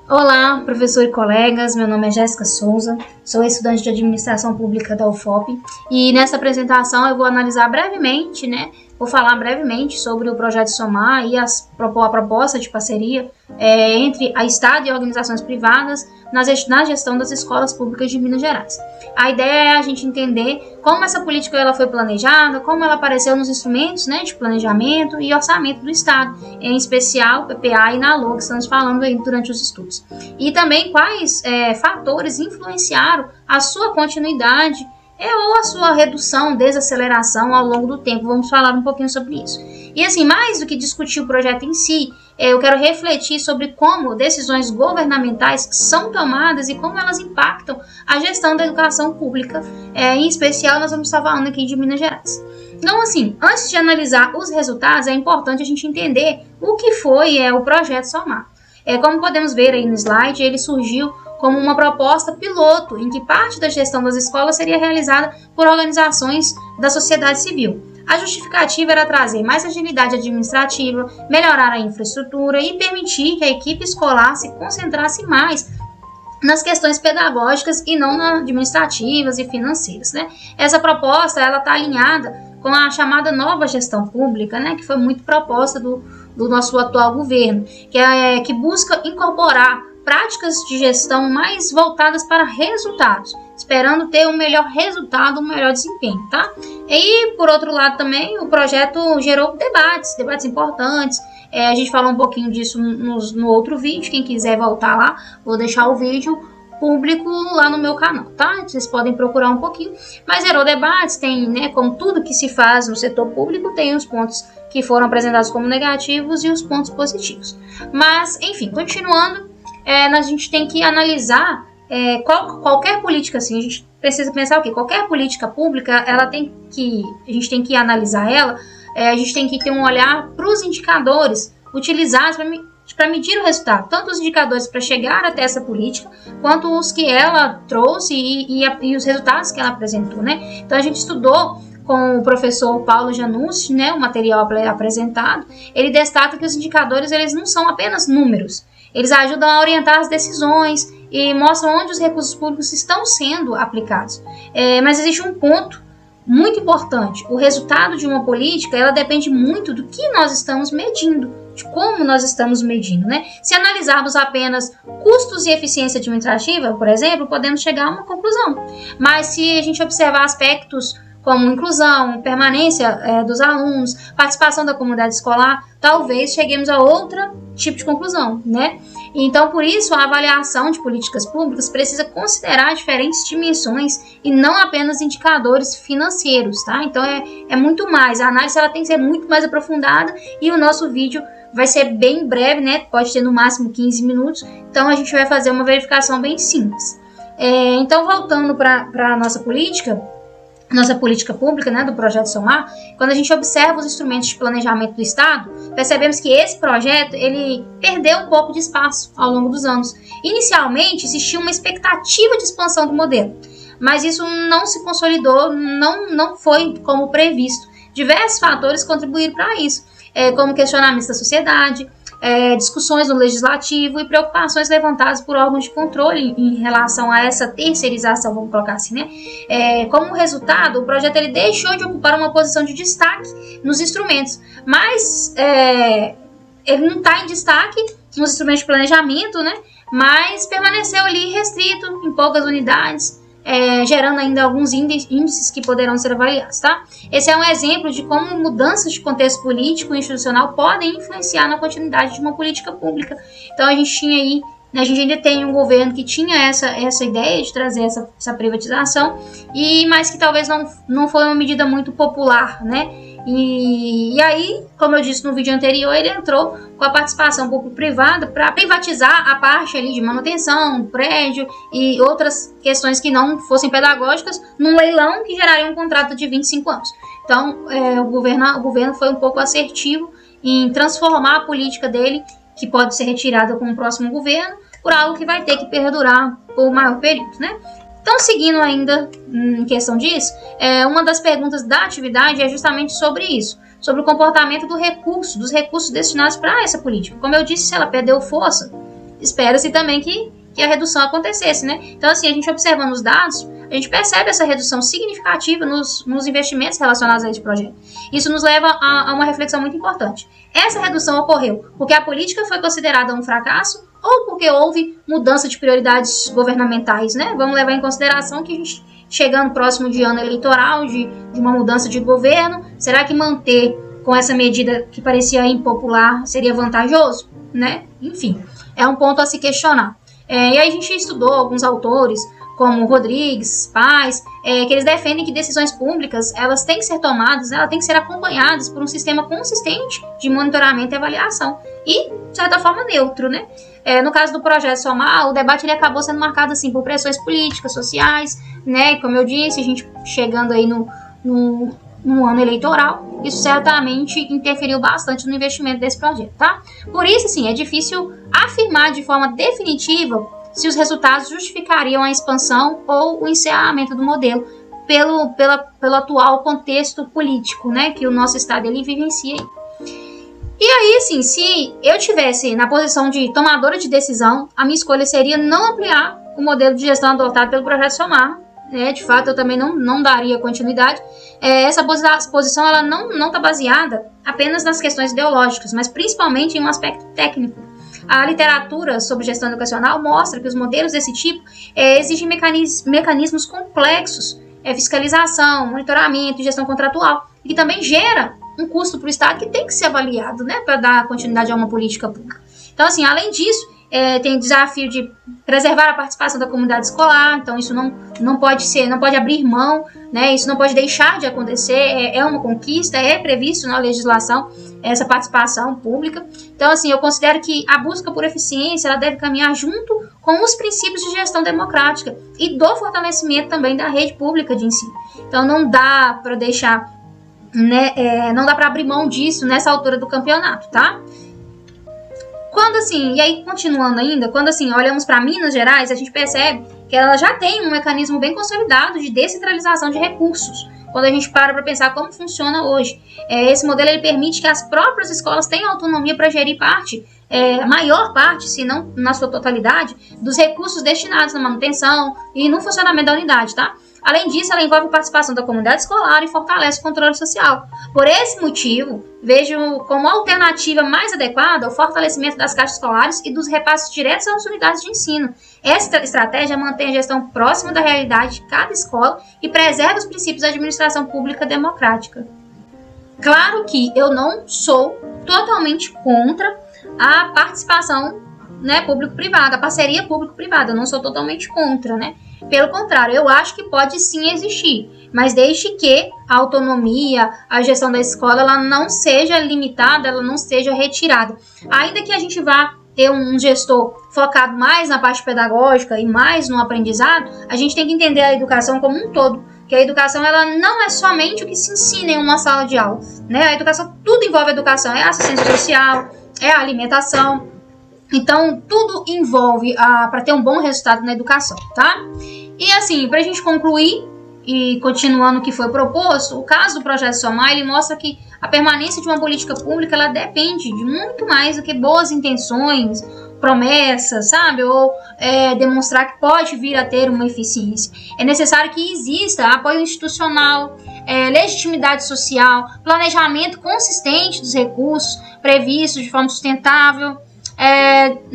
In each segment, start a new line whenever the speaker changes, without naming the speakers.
Olá, professor e colegas, meu nome é Jéssica Souza, sou estudante de Administração Pública da UFOP e nessa apresentação eu vou analisar brevemente, vou falar brevemente sobre o projeto Somar e a proposta de parceria entre a Estado e organizações privadas na gestão das escolas públicas de Minas Gerais. A ideia é a gente entender como essa política ela foi planejada, como ela apareceu nos instrumentos de planejamento e orçamento do Estado, em especial PPA e NALOG, que estamos falando aí durante os estudos. E também quais fatores influenciaram a sua continuidade ou a sua redução, desaceleração ao longo do tempo. Vamos falar um pouquinho sobre isso. E assim, mais do que discutir o projeto em si, eu quero refletir sobre como decisões governamentais são tomadas e como elas impactam a gestão da educação pública. Em especial, nós vamos estar falando aqui de Minas Gerais. Então, assim, antes de analisar os resultados, é importante a gente entender o que foi o projeto Somar. Como podemos ver aí no slide, ele surgiu como uma proposta piloto, em que parte da gestão das escolas seria realizada por organizações da sociedade civil. A justificativa era trazer mais agilidade administrativa, melhorar a infraestrutura e permitir que a equipe escolar se concentrasse mais nas questões pedagógicas e não nas administrativas e financeiras. Essa proposta está alinhada com a chamada nova gestão pública, que foi muito proposta do nosso atual governo, que busca incorporar práticas de gestão mais voltadas para resultados, esperando ter um melhor resultado, um melhor desempenho, tá? E, por outro lado, também, o projeto gerou debates importantes. A gente falou um pouquinho disso no outro vídeo, quem quiser voltar lá, vou deixar o vídeo público lá no meu canal, tá? Vocês podem procurar um pouquinho, mas gerou debates, tem, como tudo que se faz no setor público, tem os pontos que foram apresentados como negativos e os pontos positivos. Gente enfim, continuando, a gente tem que analisar qualquer política, assim, a gente precisa pensar o quê? Qualquer política pública, a gente tem que analisar ela, a gente tem que ter um olhar para os indicadores utilizados para medir o resultado, tanto os indicadores para chegar até essa política, quanto os que ela trouxe e os resultados que ela apresentou, Então, a gente estudou com o professor Paulo Janussi, o material apresentado. Ele destaca que os indicadores eles não são apenas números, eles ajudam a orientar as decisões e mostram onde os recursos públicos estão sendo aplicados. Mas existe um ponto muito importante. O resultado de uma política ela depende muito do que nós estamos medindo, de como nós estamos medindo. Se analisarmos apenas custos e eficiência administrativa, por exemplo, podemos chegar a uma conclusão. Mas se a gente observar aspectos como inclusão, permanência dos alunos, participação da comunidade escolar, talvez cheguemos a outro tipo de conclusão, Então, por isso, a avaliação de políticas públicas precisa considerar diferentes dimensões e não apenas indicadores financeiros, tá? Então, é muito mais, a análise ela tem que ser muito mais aprofundada e o nosso vídeo vai ser bem breve, Pode ter no máximo 15 minutos, então a gente vai fazer uma verificação bem simples. Então, voltando para a nossa política pública, do projeto Somar, quando a gente observa os instrumentos de planejamento do Estado, percebemos que esse projeto ele perdeu um pouco de espaço ao longo dos anos. Inicialmente, existia uma expectativa de expansão do modelo, mas isso não se consolidou, não foi como previsto. Diversos fatores contribuíram para isso, como questionamentos da sociedade, discussões no legislativo e preocupações levantadas por órgãos de controle em relação a essa terceirização, vamos colocar assim, Como resultado, o projeto ele deixou de ocupar uma posição de destaque nos instrumentos, mas ele não está em destaque nos instrumentos de planejamento, Mas permaneceu ali restrito em poucas unidades, gerando ainda alguns índices que poderão ser avaliados, tá? Esse é um exemplo de como mudanças de contexto político e institucional podem influenciar na continuidade de uma política pública. Então, a gente ainda tem um governo que tinha essa ideia de trazer essa privatização, mas que talvez não foi uma medida muito popular, E aí, como eu disse no vídeo anterior, ele entrou com a participação público-privada para privatizar a parte ali de manutenção, prédio e outras questões que não fossem pedagógicas num leilão que geraria um contrato de 25 anos. Então, o governo foi um pouco assertivo em transformar a política dele, que pode ser retirada com o próximo governo, por algo que vai ter que perdurar por maior período, Então, seguindo ainda em questão disso, uma das perguntas da atividade é justamente sobre isso, sobre o comportamento dos recursos destinados para essa política. Como eu disse, se ela perdeu força, espera-se também que a redução acontecesse, né? Então, assim, a gente observando os dados, a gente percebe essa redução significativa nos investimentos relacionados a esse projeto. Isso nos leva a uma reflexão muito importante. Essa redução ocorreu porque a política foi considerada um fracasso ou porque houve mudança de prioridades governamentais, né? Vamos levar em consideração que a gente, chegando próximo de ano eleitoral, de uma mudança de governo, será que manter com essa medida que parecia impopular seria vantajoso, né? Enfim, é um ponto a se questionar. E aí a gente estudou alguns autores, como Rodrigues, Paz, que eles defendem que decisões públicas, elas têm que ser tomadas, elas têm que ser acompanhadas por um sistema consistente de monitoramento e avaliação, e, de certa forma, neutro, né? No caso do projeto Somar, o debate ele acabou sendo marcado, assim, por pressões políticas, sociais, né? E, como eu disse, a gente chegando aí no ano eleitoral, isso certamente interferiu bastante no investimento desse projeto, tá? Por isso, assim, é difícil afirmar de forma definitiva se os resultados justificariam a expansão ou o encerramento do modelo pelo atual contexto político, né, que o nosso estado ele vivencia. E aí, assim, se eu tivesse na posição de tomadora de decisão, a minha escolha seria não ampliar o modelo de gestão adotado pelo projeto Somar. De fato, eu também não daria continuidade. Essa posição ela não está baseada apenas nas questões ideológicas, mas principalmente em um aspecto técnico. A literatura sobre gestão educacional mostra que os modelos desse tipo exigem mecanismos complexos, fiscalização, monitoramento e gestão contratual, e que também gera um custo para o Estado que tem que ser avaliado, né, para dar continuidade a uma política pública. Então, assim, além disso, tem o desafio de preservar a participação da comunidade escolar, então isso não pode abrir mão, né, isso não pode deixar de acontecer, é uma conquista, é previsto na legislação essa participação pública. Então, assim, eu considero que a busca por eficiência ela deve caminhar junto com os princípios de gestão democrática e do fortalecimento também da rede pública de ensino. Então, não dá para deixar, né, não dá para abrir mão disso nessa altura do campeonato, tá? Quando assim, e aí continuando ainda, quando assim olhamos para Minas Gerais, a gente percebe que ela já tem um mecanismo bem consolidado de descentralização de recursos. Quando a gente para pensar como funciona hoje, esse modelo ele permite que as próprias escolas tenham autonomia para gerir a maior parte, se não na sua totalidade, dos recursos destinados na manutenção e no funcionamento da unidade, tá? Além disso, ela envolve a participação da comunidade escolar e fortalece o controle social. Por esse motivo, vejo como alternativa mais adequada o fortalecimento das caixas escolares e dos repasses diretos às unidades de ensino. Esta estratégia mantém a gestão próxima da realidade de cada escola e preserva os princípios da administração pública democrática. Claro que eu não sou totalmente contra a participação, né, público-privada, a parceria público-privada, eu não sou totalmente contra, né? Pelo contrário, eu acho que pode sim existir, mas desde que a autonomia, a gestão da escola, ela não seja limitada, ela não seja retirada. Ainda que a gente vá ter um gestor focado mais na parte pedagógica e mais no aprendizado, a gente tem que entender a educação como um todo, que a educação ela não é somente o que se ensina em uma sala de aula, né? A educação, tudo envolve a educação, é a assistência social, é a alimentação. Então, tudo envolve para ter um bom resultado na educação, tá? E assim, para a gente concluir e continuando o que foi proposto, o caso do projeto Somar, ele mostra que a permanência de uma política pública, ela depende de muito mais do que boas intenções, promessas, sabe? Ou demonstrar que pode vir a ter uma eficiência. É necessário que exista apoio institucional, legitimidade social, planejamento consistente dos recursos previstos de forma sustentável.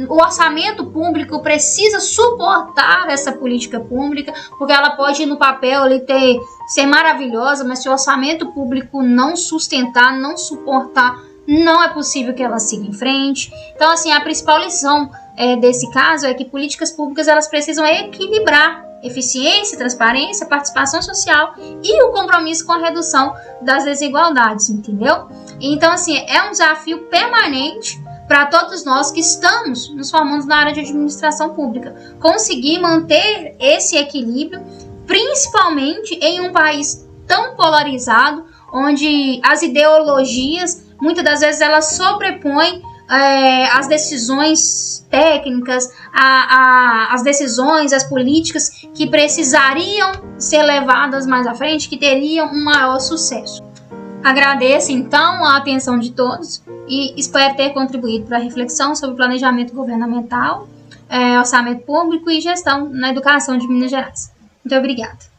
O orçamento público precisa suportar essa política pública, porque ela pode no papel ali ser maravilhosa, mas se o orçamento público não sustentar, não suportar, não é possível que ela siga em frente. Então, assim, a principal lição desse caso é que políticas públicas elas precisam equilibrar eficiência, transparência, participação social e o compromisso com a redução das desigualdades, entendeu? Então, assim, é um desafio permanente para todos nós que estamos nos formando na área de administração pública, conseguir manter esse equilíbrio, principalmente em um país tão polarizado, onde as ideologias, muitas das vezes, elas sobrepõem as decisões técnicas, as decisões, as políticas que precisariam ser levadas mais à frente, que teriam um maior sucesso. Agradeço, então, a atenção de todos e espero ter contribuído para a reflexão sobre planejamento governamental, orçamento público e gestão na educação de Minas Gerais. Muito obrigada.